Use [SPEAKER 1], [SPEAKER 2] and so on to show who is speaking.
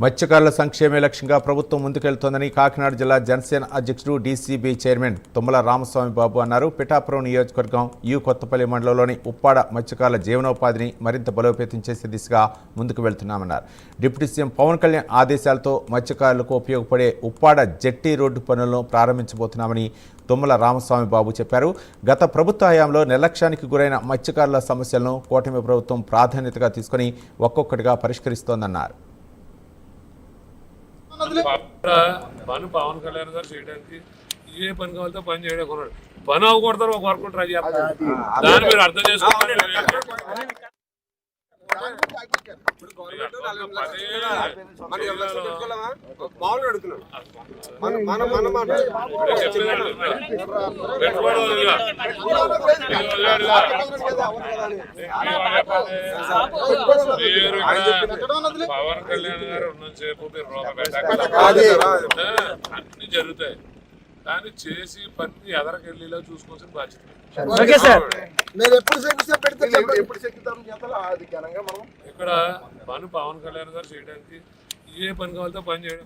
[SPEAKER 1] మత్స్యకారుల సంక్షేమే లక్ష్యంగా ప్రభుత్వం ముందుకెళ్తోందని కాకినాడ జిల్లా జనసేన అధ్యక్షుడు డీసీబీ చైర్మన్ తుమ్మల రామస్వామి బాబు అన్నారు. పిఠాపురం నియోజకవర్గం యు కొత్తపల్లి మండలంలోని ఉప్పాడ మత్స్యకారుల జీవనోపాధిని మరింత బలోపేతం చేసే దిశగా ముందుకు వెళ్తున్నామన్నారు. డిప్యూటీ సీఎం పవన్ కళ్యాణ్ ఆదేశాలతో మత్స్యకారులకు ఉపయోగపడే ఉప్పాడ జెట్టి రోడ్డు పనులను ప్రారంభించబోతున్నామని తుమ్మల రామస్వామి బాబు చెప్పారు. గత ప్రభుత్వ హయాంలో నిర్లక్ష్యానికి గురైన మత్స్యకారుల సమస్యలను కూటమి ప్రభుత్వం ప్రాధాన్యతగా తీసుకుని ఒక్కొక్కటిగా పరిష్కరిస్తోందన్నారు.
[SPEAKER 2] పవన్ కళ్యాణ్ గారు చేయడానికి ఏ పని కావాలో పని చేయడానికి ఉన్నాడు. పని అవ్వకూడతారు, ఒక వర్క్ ట్రై చేస్తారు. దాన్ని మీరు అర్థం చేసుకోవాలి. పవన్ కళ్యాణ్ గారు ఉన్నంతసేపు మీరు అన్ని జరుగుతాయి, కానీ చేసి పని ఎదరకెళ్ళిలా చూసుకోవాల్సిన బాధ్యత. ఇక్కడ పని పవన్ కళ్యాణ్ గారు చేయడానికి ఏ పని కావాలో పని చేయడం